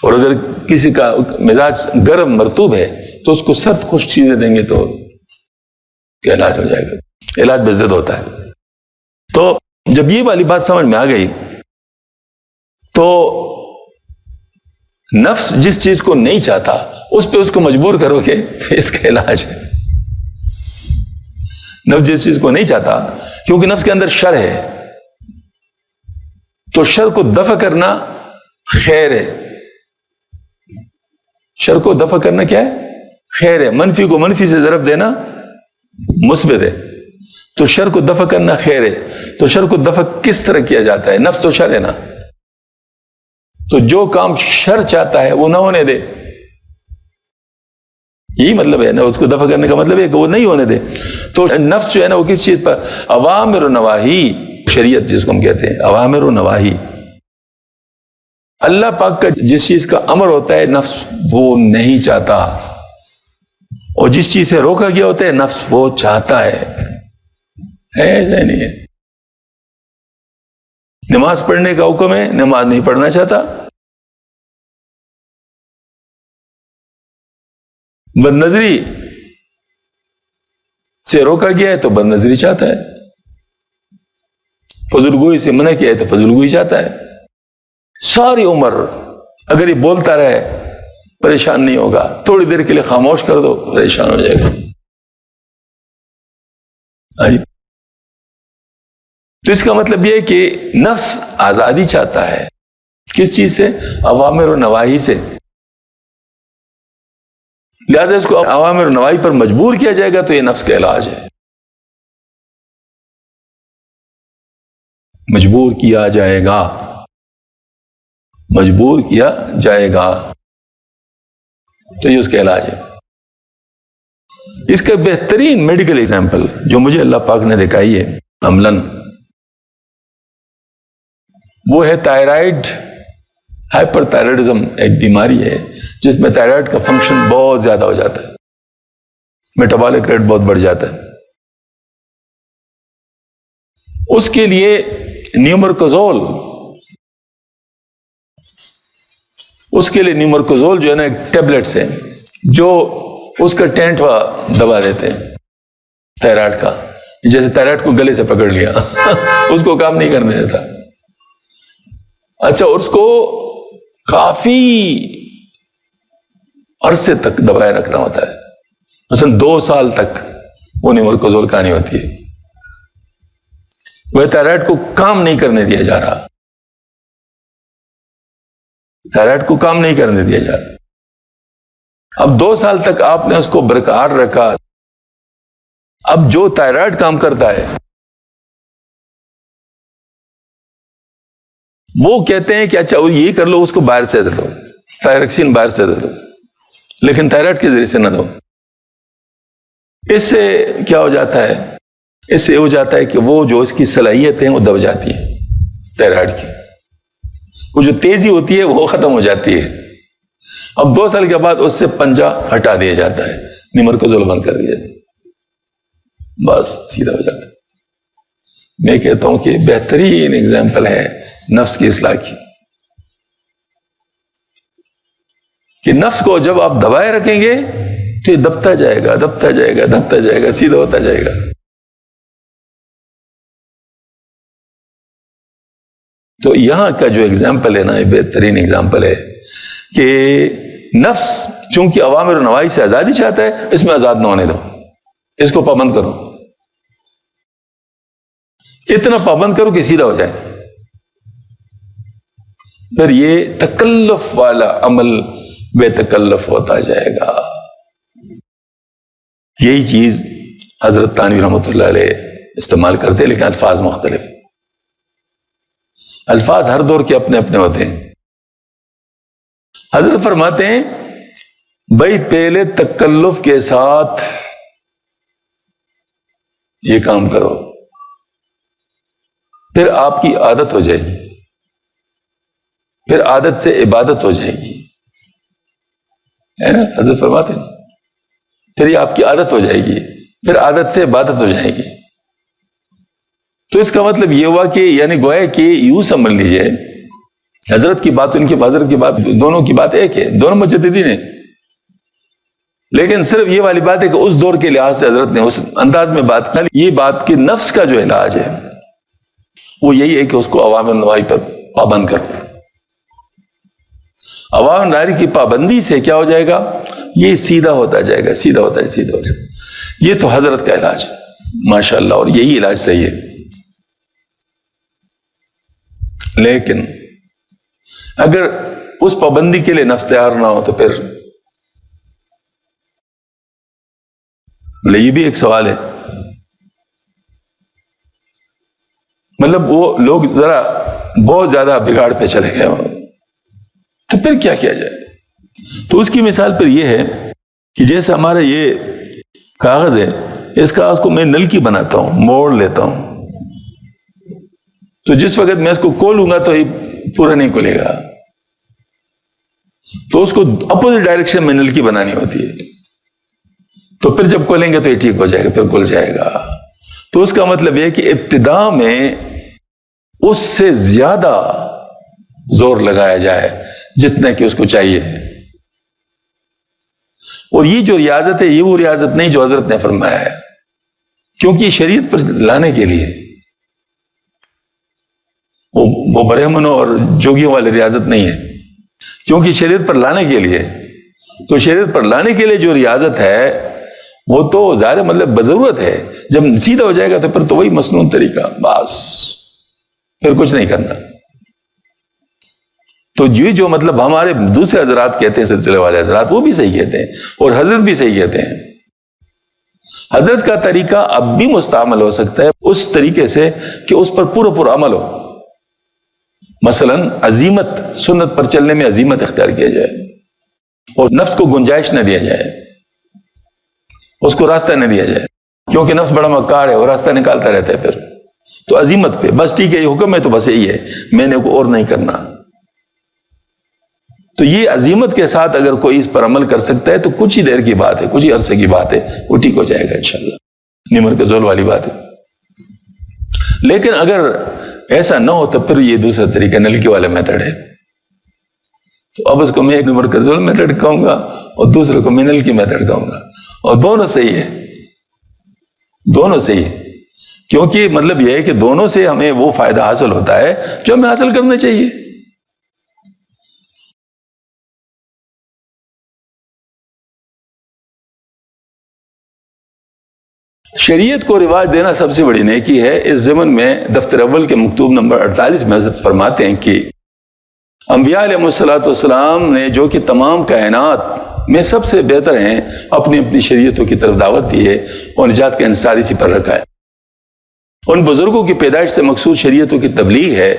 اور اگر کسی کا مزاج گرم مرطوب ہے تو اس کو سرد خشک چیزیں دیں گے تو کیا علاج ہو جائے گا. علاج بضد ہوتا ہے. تو جب یہ والی بات سمجھ میں آ گئی تو نفس جس چیز کو نہیں چاہتا اس پہ اس کو مجبور کرو گے تو اس کا علاج ہے. نفس جس چیز کو نہیں چاہتا, کیونکہ نفس کے اندر شر ہے, تو شر کو دفع کرنا خیر ہے. شر کو دفع کرنا کیا ہے؟ خیر ہے. منفی کو منفی سے ضرب دینا مثبت ہے, تو شر کو دفع کرنا خیر ہے. تو شر کو دفع کس طرح کیا جاتا ہے؟ نفس تو شر ہے نا, تو جو کام شر چاہتا ہے وہ نہ ہونے دے. یہی مطلب ہے نا, اس کو دفع کرنے کا مطلب ہے کہ وہ نہیں ہونے دے. تو نفس جو ہے نا وہ کس چیز پر؟ اوامر و نواہی, شریعت جس کو ہم کہتے ہیں اوامر و نواہی. اللہ پاک کا جس چیز کا امر ہوتا ہے نفس وہ نہیں چاہتا, اور جس چیز سے روکا گیا ہوتا ہے نفس وہ چاہتا ہے. ہے ایسا نہیں ہے. نماز پڑھنے کا حکم ہے، نماز نہیں پڑھنا چاہتا. بد نظری سے روکا گیا ہے تو بد نظری چاہتا ہے. فضول گوئی سے منع کیا ہے تو فضول گوئی چاہتا ہے. ساری عمر اگر یہ بولتا رہے پریشان نہیں ہوگا، تھوڑی دیر کے لیے خاموش کر دو پریشان ہو جائے گا. تو اس کا مطلب یہ ہے کہ نفس آزادی چاہتا ہے. کس چیز سے؟ اوامر و نواہی سے. لہذا اس کو اوامر و نواہی پر مجبور کیا جائے گا تو یہ نفس کا علاج ہے. مجبور کیا جائے گا، مجبور کیا جائے گا تو یہ اس کا علاج ہے. اس کا بہترین میڈیکل ایگزامپل جو مجھے اللہ پاک نے دکھائی ہے عملاً، وہ ہے تائرائڈ ہائپر تائرائڈزم. ایک بیماری ہے جس میں تائرائڈ کا فنکشن بہت زیادہ ہو جاتا ہے، میٹابولک ریٹ بہت بڑھ جاتا ہے. اس کے لیے نیومرکوزول، اس کے لیے نیومرکوزول جو ہے نا ایک ٹیبلٹس ہے جو اس کا ٹینٹ دبا دیتے ہیں تائرائڈ کا. جیسے تائرائڈ کو گلے سے پکڑ لیا اس کو کام نہیں کرنے دیتا. اچھا، اس کو کافی عرصے تک دبائے رکھنا ہوتا ہے، مثلا 2 سال تک وہ نیومرکوزول کہانی ہوتی ہے. وہ تائرائڈ کو کام نہیں کرنے دیا جا رہا، تائرائڈ کو کام نہیں کرنے دیا جا رہا. اب 2 سال تک آپ نے اس کو برقرار رکھا. اب جو تائرائڈ کام کرتا ہے وہ کہتے ہیں کہ اچھا یہ کر لو، اس کو باہر سے دے دو، تائرکسین باہر سے دے دو، لیکن تائرائڈ کے ذریعے سے نہ دو. اس سے کیا ہو جاتا ہے؟ اس سے ہو جاتا ہے کہ وہ جو اس کی صلاحیت ہیں وہ دب جاتی ہیں. تائرائڈ کی وہ جو تیزی ہوتی ہے وہ ختم ہو جاتی ہے. اب 2 سال کے بعد اس سے پنجہ ہٹا دیا جاتا ہے، نیومرکوزول بند کر دیا جاتا ہے، بس سیدھا ہو جاتا ہے. میں کہتا ہوں کہ بہترین اگزامپل ہے نفس کی اصلاح کی، کہ نفس کو جب آپ دبائے رکھیں گے تو یہ دبتا جائے گا، دبتا جائے گا، دبتا جائے گا، سیدھا ہوتا جائے گا. تو یہاں کا جو اگزامپل ہے نا، یہ بہترین اگزامپل ہے کہ نفس چونکہ اوامر و نواہی سے آزادی چاہتا ہے، اس میں آزاد نہ ہونے دو، اس کو پابند کرو، اتنا پابند کرو کہ سیدھا ہو جائے. پھر یہ تکلف والا عمل بے تکلف ہوتا جائے گا. یہی چیز حضرت تھانوی رحمۃ اللہ علیہ استعمال کرتے ہیں، لیکن الفاظ مختلف. الفاظ ہر دور کے اپنے اپنے ہوتے ہیں. حضرت فرماتے ہیں بھائی پہلے تکلف کے ساتھ یہ کام کرو، پھر آپ کی عادت ہو جائے گی، پھر عادت سے عبادت ہو جائے گی، ہے نا؟ حضرت فرماتے ہیں پھر یہ آپ کی عادت ہو جائے گی، پھر عادت سے عبادت ہو جائے گی. تو اس کا مطلب یہ ہوا کہ یعنی گویا کہ یوں سمجھ لیجئے حضرت کی بات، ان کی حضرت کی بات، دونوں کی بات ایک ہے، دونوں مجددین ہیں. لیکن صرف یہ والی بات ہے کہ اس دور کے لحاظ سے حضرت نے اس انداز میں بات کی. یہ بات کہ نفس کا جو علاج ہے وہ یہی ہے کہ اس کو اوامر نواہی پر پابند کرو. اوامر نواہی کی پابندی سے کیا ہو جائے گا؟ یہ سیدھا ہوتا جائے گا، سیدھا ہوتا ہے، سیدھا ہوتا ہے. یہ تو حضرت کا علاج ہے ماشاءاللہ، اور یہی علاج صحیح ہے. لیکن اگر اس پابندی کے لیے نفس تیار نہ ہو تو پھر یہ بھی ایک سوال ہے. مطلب وہ لوگ ذرا بہت زیادہ بگاڑ پہ چلے گئے ہوں تو پھر کیا کیا جائے؟ تو اس کی مثال پھر یہ ہے کہ جیسے ہمارا یہ کاغذ ہے، اس کاغذ کو میں نلکی بناتا ہوں، موڑ لیتا ہوں، تو جس وقت میں اس کو کھولوں گا تو یہ پورا نہیں کھلے گا، تو اس کو اپوزٹ ڈائریکشن میں نلکی بنانی ہوتی ہے. تو پھر جب کھولیں گے تو یہ ٹھیک ہو جائے گا، پھر کھل جائے گا. تو اس کا مطلب یہ کہ ابتدا میں اس سے زیادہ زور لگایا جائے جتنا کہ اس کو چاہیے. اور یہ جو ریاضت ہے یہ وہ ریاضت نہیں جو حضرت نے فرمایا ہے، کیونکہ یہ شریعت پر لانے کے لیے، وہ برہمنوں اور جوگیوں والی ریاضت نہیں ہے، کیونکہ شریعت پر لانے کے لیے. تو شریعت پر لانے کے لیے جو ریاضت ہے وہ تو ظاہر مطلب بضرورت ہے. جب سیدھا ہو جائے گا تو پھر تو وہی مسنون طریقہ، بس پھر کچھ نہیں کرنا. تو یہ جو مطلب ہمارے دوسرے حضرات کہتے ہیں، سلسلے والے حضرات، وہ بھی صحیح کہتے ہیں اور حضرت بھی صحیح کہتے ہیں. حضرت کا طریقہ اب بھی مستعمل ہو سکتا ہے اس طریقے سے کہ اس پر پورا عمل ہو. مثلا عزیمت، سنت پر چلنے میں عزیمت اختیار کیا جائے اور نفس کو گنجائش نہ دیا جائے، اس کو راستہ نہ دیا جائے، کیونکہ نفس بڑا مکار ہے اور راستہ نکالتا رہتا ہے. پھر تو عزیمت پہ بس ٹھیک ہے، یہ حکم ہے تو بس یہی ہے، میں نے کو اور نہیں کرنا. تو یہ عزیمت کے ساتھ اگر کوئی اس پر عمل کر سکتا ہے تو کچھ ہی دیر کی بات ہے، کچھ ہی عرصے کی بات ہے، وہ ٹھیک ہو جائے گا انشاءاللہ. نمر کے زول والی بات ہے. لیکن اگر ایسا نہ ہو تو پھر یہ دوسرا طریقہ نلکی والا میتھڈ ہے. تو اب اس کو میں ایک نمبر کا زول میتھڈ کہوں گا اور دوسرے کو میں نلکی میتھڈ کہوں گا، اور دونوں صحیح ہے، دونوں صحیح ہے. کیونکہ مطلب یہ ہے کہ دونوں سے ہمیں وہ فائدہ حاصل ہوتا ہے جو ہمیں حاصل کرنا چاہیے. شریعت کو رواج دینا سب سے بڑی نیکی ہے. اس ضمن میں دفتر اول کے مکتوب نمبر 48 میں حضرت فرماتے ہیں کہ انبیاء علیہ السلام نے جو کہ تمام کائنات میں سب سے بہتر ہیں، اپنی اپنی شریعتوں کی طرف دعوت دی ہے اور نجات کا انحصار اسی پر رکھا ہے. ان بزرگوں کی پیدائش سے مقصود شریعتوں کی تبلیغ ہے.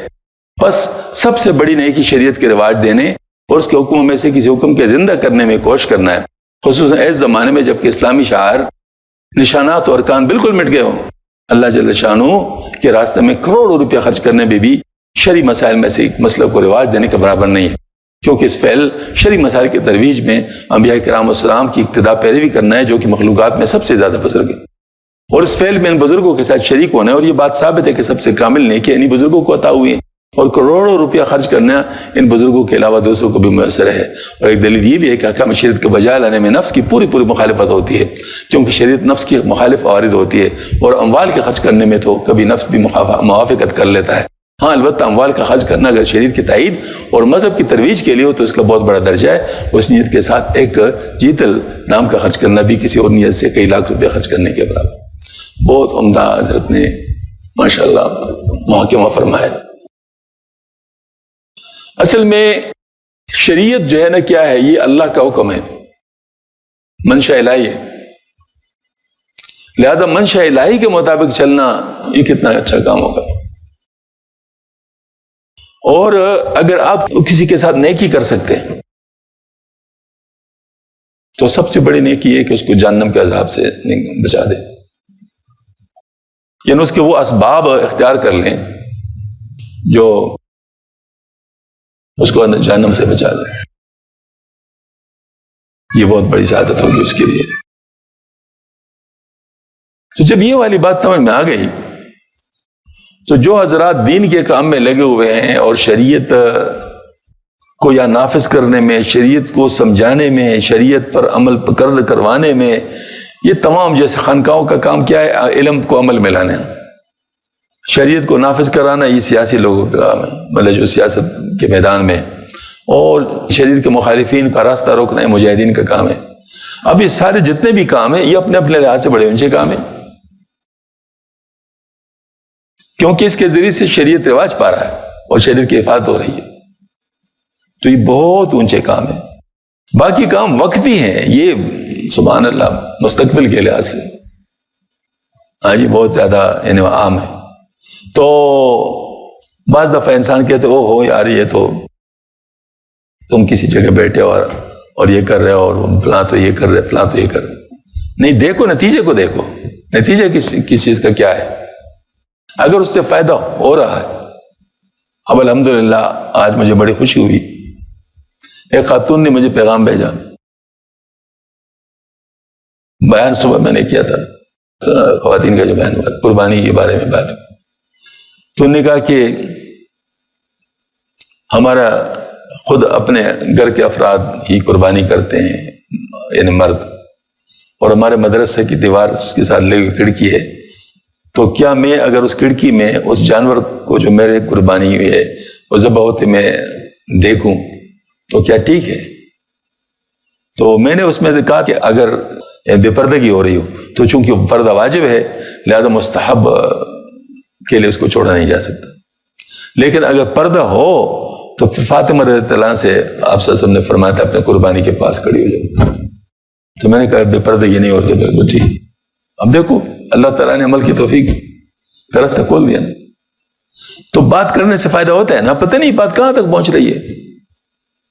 بس سب سے بڑی نیکی شریعت کے رواج دینے اور اس کے حکموں میں سے کسی حکم کے زندہ کرنے میں کوشش کرنا ہے، خصوصاً ایسے زمانے میں جبکہ اسلامی شعائر، نشانات اور ارکان بالکل مٹ گئے ہوں. اللہ جل شانہ کے راستے میں کروڑوں روپیہ خرچ کرنے میں بھی شرعی مسائل میں سے ایک مسئلہ کو رواج دینے کے برابر نہیں ہے، کیونکہ اس فعل شرعی مسائل کی ترویج میں انبیاء کرام السلام کی اقتداء پیروی کرنا ہے جو کہ مخلوقات میں سب سے زیادہ بزرگ ہے. اور اس فعل میں ان بزرگوں کے ساتھ شریک ہونا ہے، اور یہ بات ثابت ہے کہ سب سے کامل نیکی انہی بزرگوں کو عطا ہوئی ہے، اور کروڑوں روپیہ خرچ کرنا ان بزرگوں کے علاوہ دوسروں کو بھی میسر ہے. اور ایک دلیل یہ بھی ہے کہ احکام شریعت کے بجائے لانے میں نفس کی پوری مخالفت ہوتی ہے، کیونکہ شریعت نفس کی مخالف عارض ہوتی ہے، اور اموال کے خرچ کرنے میں تو کبھی نفس بھی موافقت کر لیتا ہے. ہاں البتہ اموال کا خرچ کرنا اگر شریعت کی تائید اور مذہب کی ترویج کے لیے ہو تو اس کا بہت بڑا درجہ ہے. اس نیت کے ساتھ ایک جیتل نام کا خرچ کرنا بھی کسی اور نیت سے کئی لاکھ روپے خرچ کرنے کے برابر. بہت عمدہ حضرت نے ماشاءاللہ محکمہ فرمایا. اصل میں شریعت جو ہے نا کیا ہے، یہ اللہ کا حکم ہے، منشا الہی ہے. لہذا منشا الہی کے مطابق چلنا یہ کتنا اچھا کام ہوگا. اور اگر آپ کسی کے ساتھ نیکی کر سکتے ہیں تو سب سے بڑی نیکی ہے کہ اس کو جہنم کے عذاب سے بچا دے، یعنی اس کے وہ اسباب اختیار کر لیں جو اس کو جہنم سے بچا دے. یہ بہت بڑی سعادت ہوگی اس کے لیے. تو جب یہ والی بات سمجھ میں آ گئی تو جو حضرات دین کے کام میں لگے ہوئے ہیں اور شریعت کو یا نافذ کرنے میں، شریعت کو سمجھانے میں، شریعت پر عمل کروانے میں، یہ تمام جیسے خانقاہوں کا کام کیا ہے، علم کو عمل میں لانا، شریعت کو نافذ کرانا یہ سیاسی لوگوں کا کام ہے، مطلب جو سیاست کے میدان میں، اور شریعت کے مخالفین کا راستہ روکنا ہے مجاہدین کا کام ہے. اب یہ سارے جتنے بھی کام ہیں یہ اپنے اپنے لحاظ سے بڑے اونچے کام ہیں، کیونکہ اس کے ذریعے سے شریعت رواج پا رہا ہے اور شریعت کی حفاظت ہو رہی ہے. تو یہ بہت اونچے کام ہیں. باقی کام وقتی ہیں، یہ سبحان اللہ مستقبل کے لحاظ سے ہاں جی بہت زیادہ یعنی عام ہے. تو بعض دفعہ انسان کہتے او ہو یار یہ تو تم کسی جگہ بیٹھے اور یہ کر رہے ہو، اور فلاں تو یہ کر رہے، فلاں تو یہ کر رہے. نہیں، دیکھو نتیجے کو، دیکھو نتیجہ کس چیز کا کیا ہے. اگر اس سے فائدہ ہو رہا ہے، اب الحمدللہ آج مجھے بڑی خوشی ہوئی، ایک خاتون نے مجھے پیغام بھیجا، بیان صبح میں نے کیا تھا، خواتین کا جو بیان ہوا قربانی کے بارے میں بات، تو انہوں نے کہا کہ ہمارا خود اپنے گھر کے افراد ہی قربانی کرتے ہیں، یعنی مرد، اور ہمارے مدرسے کی دیوار اس کے ساتھ لگی کھڑکی ہے، تو کیا میں اگر اس کھڑکی میں اس جانور کو جو میرے قربانی ہوئی ہے وہ ذبح ہوتے میں دیکھوں تو کیا ٹھیک ہے؟ تو میں نے اس میں کہا کہ اگر بے پردگی ہو رہی ہو تو چونکہ پردہ واجب ہے لہذا مستحب کے لیے اس کو چھوڑا نہیں جا سکتا، لیکن اگر پردہ ہو تو پھر فاطمہ رضی اللہ عنہا سے آپ صلی اللہ علیہ وسلم نے فرمایا تھا اپنے قربانی کے پاس کھڑی ہو جائے، تو میں نے کہا بے پردگی نہیں ہوتی، بالکل ٹھیک۔ اب دیکھو اللہ تعالیٰ نے عمل کی توفیق کا راستہ کھول دیا نا، تو بات کرنے سے فائدہ ہوتا ہے نا، پتہ نہیں بات کہاں تک پہنچ رہی ہے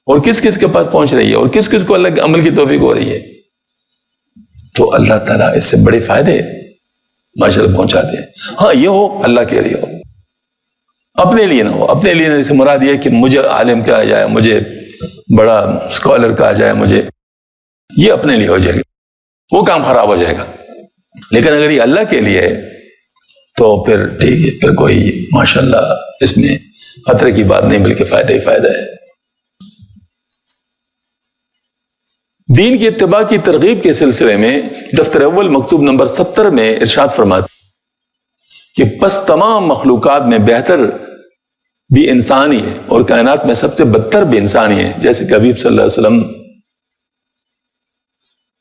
اور کس کس کے پاس پہنچ رہی ہے اور کس کس کو اللہ کے عمل کی توفیق ہو رہی ہے، تو اللہ تعالیٰ اس سے بڑے فائدے ماشاءاللہ پہنچاتے ہیں۔ ہاں یہ ہو اللہ کے لیے ہو، اپنے لیے نہ ہو۔ اپنے لیے سے مراد یہ کہ مجھے عالم کہا جائے، مجھے بڑا اسکالر کہا جائے، مجھے، یہ اپنے لیے ہو جائے گا، وہ کام خراب ہو جائے گا۔ لیکن اگر یہ اللہ کے لیے ہے تو پھر ٹھیک ہے، پھر کوئی ماشاءاللہ اس میں خطرے کی بات نہیں بلکہ فائدہ ہی فائدہ ہے۔ دین کی اتباع کی ترغیب کے سلسلے میں دفتر اول مکتوب نمبر 70 میں ارشاد فرماتے کہ پس تمام مخلوقات میں بہتر بھی انسان ہی ہے اور کائنات میں سب سے بدتر بھی انسان ہی ہے، جیسے کہ حبیب صلی اللہ علیہ وسلم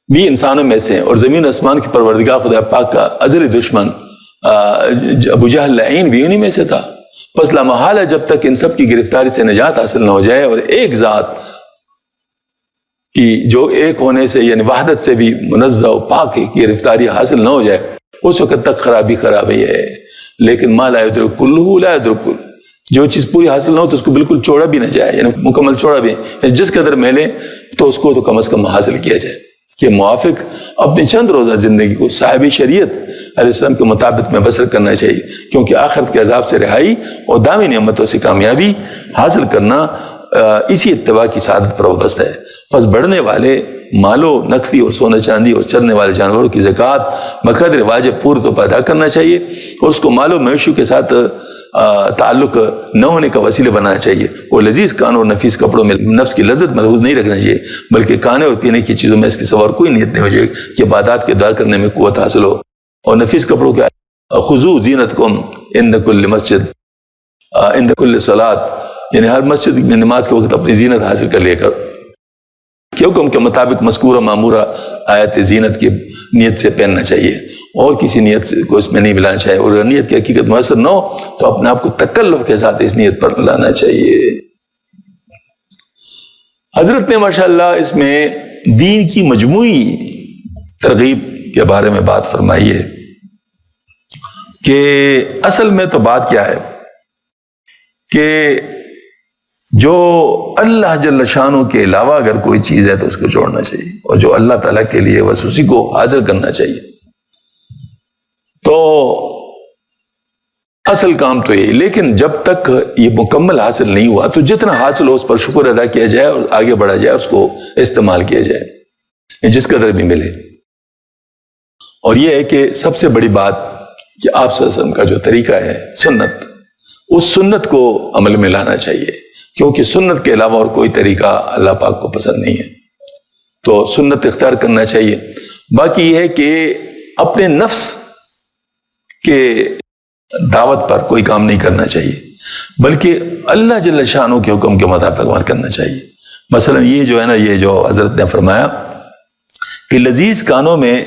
بھی انسانوں میں سے، اور زمین آسمان کی پروردگار خدا پاک کا ازلی دشمن ابو جہل لعین بھی انہی میں سے تھا۔ پس لا محال ہے جب تک ان سب کی گرفتاری سے نجات حاصل نہ ہو جائے اور ایک ذات کی جو ایک ہونے سے یعنی وحدت سے بھی منزہ و پاک کی گرفتاری حاصل نہ ہو جائے، اس وقت تک خرابی خرابی ہے۔ لیکن ما لا یدرک کلہ لا یدرک کل، جو چیز پوری حاصل نہ ہو تو اس کو بالکل چھوڑا بھی نہ جائے، یعنی مکمل چھوڑا بھی، یعنی جس قدر ملے تو اس کو تو کم از کم حاصل کیا جائے کہ موافق اپنی چند روزہ زندگی کو صاحب شریعت علیہ السلام کے مطابق میں بسر کرنا چاہیے، کیونکہ آخرت کے عذاب سے رہائی اور دامی نعمتوں سے کامیابی حاصل کرنا اسی اتباع کی سعادت پر وابستہ ہے۔ پس بڑھنے والے مالو نقدی اور سونے چاندی اور چرنے والے جانوروں کی زکوٰۃ بقدر واجب پور تو ادا کرنا چاہیے، اور اس کو مال و معیشت کے ساتھ تعلق نہ ہونے کا وسیلہ بنانا چاہیے، اور لذیذ کانوں اور نفیس کپڑوں میں نفس کی لذت محفوظ نہیں رکھنا چاہیے، بلکہ کھانے اور پینے کی چیزوں میں اس کے سوا کوئی نیت نہیں ہو جائے کہ عبادات کے ادا کرنے میں قوت حاصل ہو۔ اور نفیس کپڑوں کے خضوع زینتکم عند کل مسجد عند کل صلاۃ، یعنی ہر مسجد میں نماز کے وقت اپنی زینت حاصل کر لے کر کہ حکم کے مطابق مذکورہ معمورہ آیت زینت کی نیت سے پہننا چاہیے، اور کسی نیت کو اس میں نہیں ملانا چاہیے، اور اگر نیت کی حقیقت میسر نہ ہو تو اپنے آپ کو تکلف کے ساتھ اس نیت پر لانا چاہیے۔ حضرت نے ماشاءاللہ اس میں دین کی مجموعی ترغیب کے بارے میں بات فرمائی ہے کہ اصل میں تو بات کیا ہے کہ جو اللہ جل شانہ کے علاوہ اگر کوئی چیز ہے تو اس کو چھوڑنا چاہیے، اور جو اللہ تعالیٰ کے لیے بس اسی کو حاضر کرنا چاہیے۔ تو اصل کام تو یہی، لیکن جب تک یہ مکمل حاصل نہیں ہوا تو جتنا حاصل ہو اس پر شکر ادا کیا جائے اور آگے بڑھا جائے، اس کو استعمال کیا جائے جس قدر بھی ملے۔ اور یہ ہے کہ سب سے بڑی بات کہ آپ صلی اللہ علیہ وسلم کا جو طریقہ ہے سنت، اس سنت کو عمل میں لانا چاہیے، کیونکہ سنت کے علاوہ اور کوئی طریقہ اللہ پاک کو پسند نہیں ہے، تو سنت اختیار کرنا چاہیے۔ باقی یہ ہے کہ اپنے نفس کے دعوت پر کوئی کام نہیں کرنا چاہیے، بلکہ اللہ جل شانہ کے حکم کے مطابق عمل کرنا چاہیے۔ مثلا یہ جو ہے نا، یہ جو حضرت نے فرمایا کہ لذیذ کانوں میں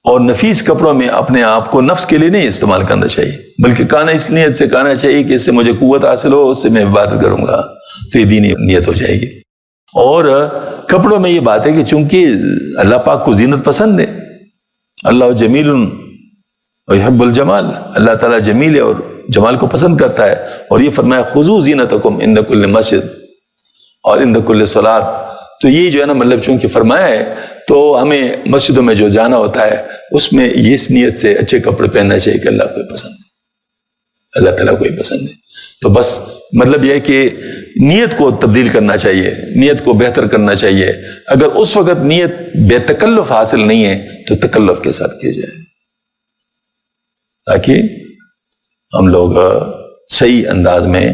اور نفیس کپڑوں میں اپنے آپ کو نفس کے لیے نہیں استعمال کرنا چاہیے، بلکہ کانا اس نیت سے کہنا چاہیے کہ اس سے مجھے قوت حاصل ہو، اس سے میں عبادت کروں گا، تو یہ دینی نیت ہو جائے گی۔ اور کپڑوں میں یہ بات ہے کہ چونکہ اللہ پاک کو زینت پسند ہے، اللہ جمیل ویحب الجمال، اللہ تعالیٰ جمیل ہے اور جمال کو پسند کرتا ہے، اور یہ فرمایا خذوا زینتکم عند کل مسجد اور عند کل صلاۃ، تو یہ جو ہے نا مطلب چونکہ فرمایا ہے تو ہمیں مسجدوں میں جو جانا ہوتا ہے اس میں یہ اس نیت سے اچھے کپڑے پہننا چاہیے کہ اللہ کو پسند ہے، اللہ تعالیٰ کو ہی پسند ہے۔ تو بس مطلب یہ ہے کہ نیت کو تبدیل کرنا چاہیے، نیت کو بہتر کرنا چاہیے. اگر اس وقت نیت بے تکلف حاصل نہیں ہے تو تکلف کے ساتھ کی جائے، تاکہ ہم لوگ صحیح انداز میں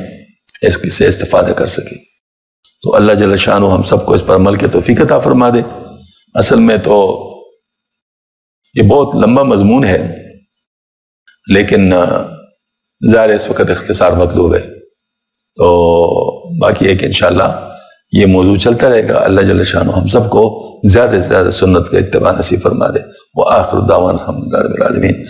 اس سے استفادہ کر سکیں. تو اللہ جل شانہ ہم سب کو اس پر عمل کے توفیق عطا فرما دے. اصل میں تو یہ بہت لمبا مضمون ہے، لیکن ظاہر اس وقت اختصار مطلوب ہے. تو باقی ہے کہ انشاءاللہ یہ موضوع چلتا رہے گا. اللہ جل شانہ ہم سب کو زیادہ سے زیادہ سنت کا اتباع نصیب فرما دے. وآخر دعوانا الحمدللہ رب العالمین.